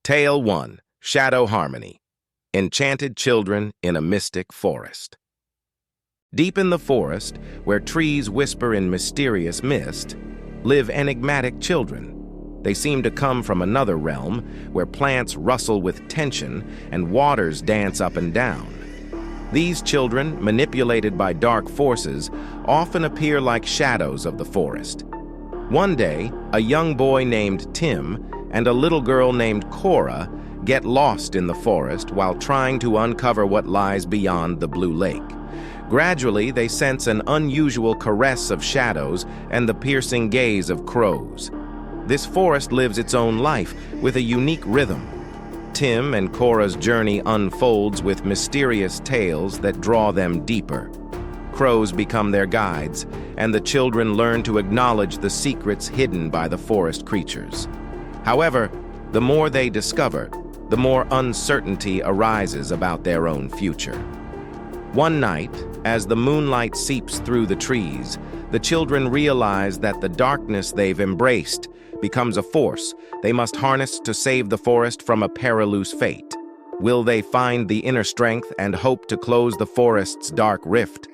Tale 1, Shadow Harmony. Enchanted children in a mystic forest. Deep in the forest, where trees whisper in mysterious mist, live enigmatic children. They seem to come from another realm, where plants rustle with tension and waters dance up and down. These children, manipulated by dark forces, often appear like shadows of the forest. One day, a young boy named Tim and a little girl named Cora get lost in the forest while trying to uncover what lies beyond the blue lake. Gradually, they sense an unusual caress of shadows and the piercing gaze of crows. This forest lives its own life with a unique rhythm. Tim and Cora's journey unfolds with mysterious tales that draw them deeper. Crows become their guides, and the children learn to acknowledge the secrets hidden by the forest creatures. However, the more they discover, the more uncertainty arises about their own future. One night, as the moonlight seeps through the trees, the children realize that the darkness they've embraced becomes a force they must harness to save the forest from a perilous fate. Will they find the inner strength and hope to close the forest's dark rift?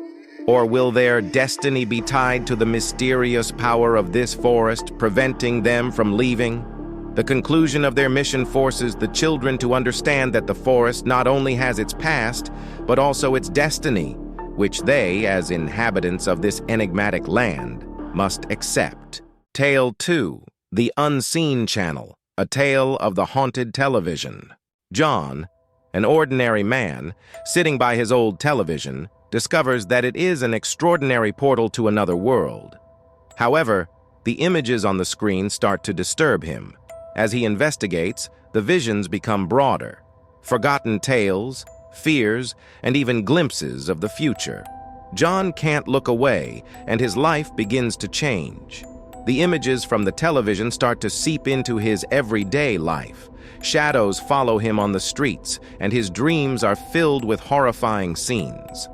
Or will their destiny be tied to the mysterious power of this forest, preventing them from leaving? The conclusion of their mission forces the children to understand that the forest not only has its past, but also its destiny, which they, as inhabitants of this enigmatic land, must accept. Tale 2, The Unseen Channel, a tale of the haunted television. John, an ordinary man, sitting by his old television, discovers that it is an extraordinary portal to another world. However, the images on the screen start to disturb him. As he investigates, the visions become broader. Forgotten tales, fears, and even glimpses of the future. John can't look away, and his life begins to change. The images from the television start to seep into his everyday life. Shadows follow him on the streets, and his dreams are filled with horrifying scenes.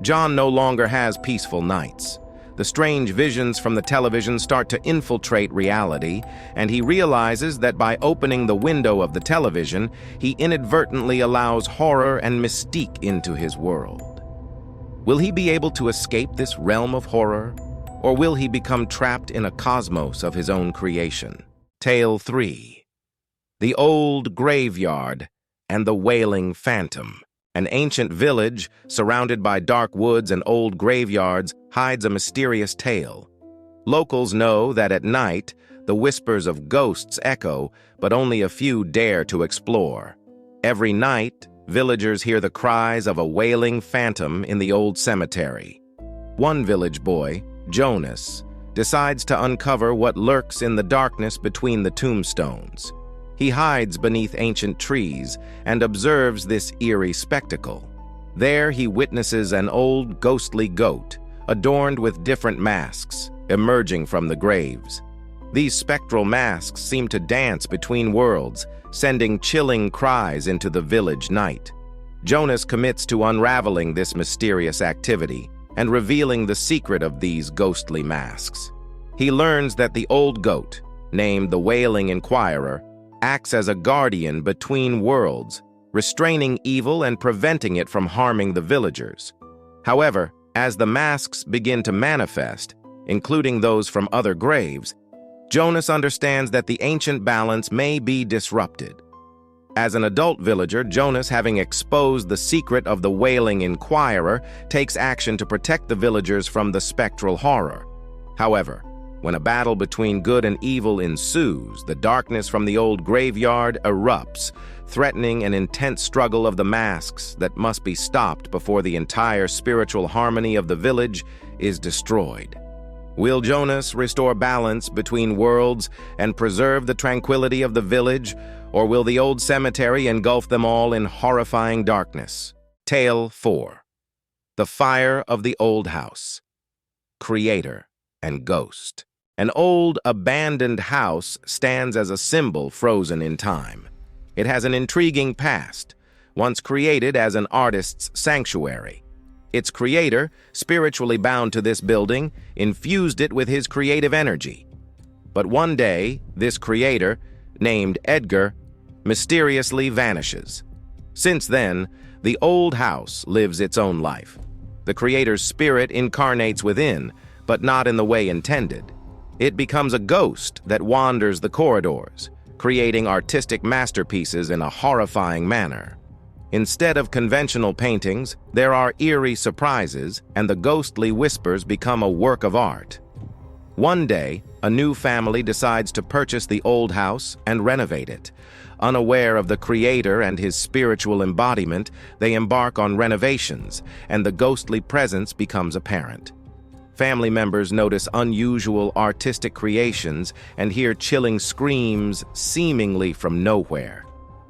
John no longer has peaceful nights. The strange visions from the television start to infiltrate reality, and he realizes that by opening the window of the television, he inadvertently allows horror and mystique into his world. Will he be able to escape this realm of horror, or will he become trapped in a cosmos of his own creation? Tale 3, The Old Graveyard and the Wailing Phantom. An ancient village, surrounded by dark woods and old graveyards, hides a mysterious tale. Locals know that at night, the whispers of ghosts echo, but only a few dare to explore. Every night, villagers hear the cries of a wailing phantom in the old cemetery. One village boy, Jonas, decides to uncover what lurks in the darkness between the tombstones. He hides beneath ancient trees and observes this eerie spectacle. There he witnesses an old ghostly goat, adorned with different masks, emerging from the graves. These spectral masks seem to dance between worlds, sending chilling cries into the village night. Jonas commits to unraveling this mysterious activity and revealing the secret of these ghostly masks. He learns that the old goat, named the Wailing Inquirer, acts as a guardian between worlds, restraining evil and preventing it from harming the villagers. However, as the masks begin to manifest, including those from other graves, Jonas understands that the ancient balance may be disrupted. As an adult villager, Jonas, having exposed the secret of the Wailing Inquirer, takes action to protect the villagers from the spectral horror. However, when a battle between good and evil ensues, the darkness from the old graveyard erupts, threatening an intense struggle of the masks that must be stopped before the entire spiritual harmony of the village is destroyed. Will Jonas restore balance between worlds and preserve the tranquility of the village, or will the old cemetery engulf them all in horrifying darkness? Tale 4, The Fire of the Old House. Creator and Ghost. An old, abandoned house stands as a symbol frozen in time. It has an intriguing past, once created as an artist's sanctuary. Its creator, spiritually bound to this building, infused it with his creative energy. But one day, this creator, named Edgar, mysteriously vanishes. Since then, the old house lives its own life. The creator's spirit incarnates within, but not in the way intended. It becomes a ghost that wanders the corridors, creating artistic masterpieces in a horrifying manner. Instead of conventional paintings, there are eerie surprises, and the ghostly whispers become a work of art. One day, a new family decides to purchase the old house and renovate it. Unaware of the creator and his spiritual embodiment, they embark on renovations, and the ghostly presence becomes apparent. Family members notice unusual artistic creations and hear chilling screams seemingly from nowhere.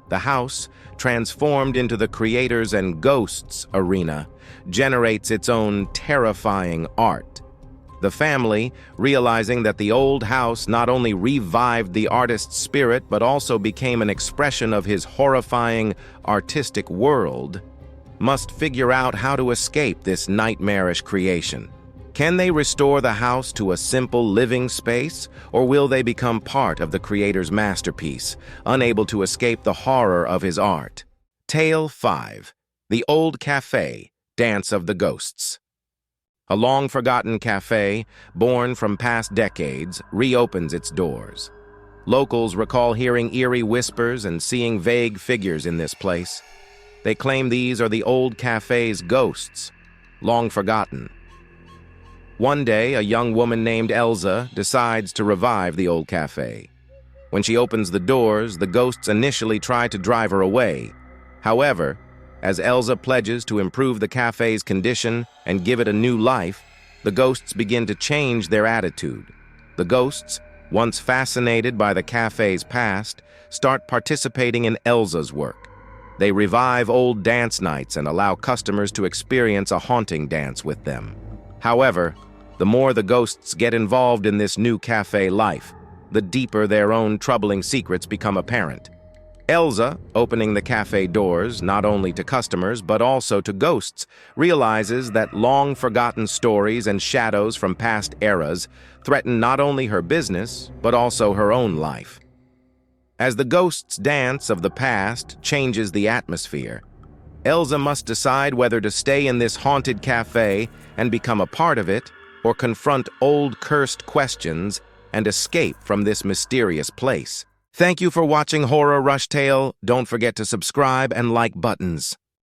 The house, transformed into the creators and ghosts arena, generates its own terrifying art. The family, realizing that the old house not only revived the artist's spirit but also became an expression of his horrifying artistic world, must figure out how to escape this nightmarish creation. Can they restore the house to a simple living space, or will they become part of the creator's masterpiece, unable to escape the horror of his art? Tale 5. The Old Café, Dance of the Ghosts. A long-forgotten café, born from past decades, reopens its doors. Locals recall hearing eerie whispers and seeing vague figures in this place. They claim these are the old café's ghosts, long forgotten. One day, a young woman named Elsa decides to revive the old café. When she opens the doors, the ghosts initially try to drive her away. However, as Elsa pledges to improve the café's condition and give it a new life, the ghosts begin to change their attitude. The ghosts, once fascinated by the café's past, start participating in Elsa's work. They revive old dance nights and allow customers to experience a haunting dance with them. However, the more the ghosts get involved in this new café life, the deeper their own troubling secrets become apparent. Elsa, opening the café doors not only to customers but also to ghosts, realizes that long-forgotten stories and shadows from past eras threaten not only her business but also her own life. As the ghosts' dance of the past changes the atmosphere, Elsa must decide whether to stay in this haunted café and become a part of it, or confront old cursed questions and escape from this mysterious place. Thank you for watching HorrorRushTale. Don't forget to subscribe and like buttons.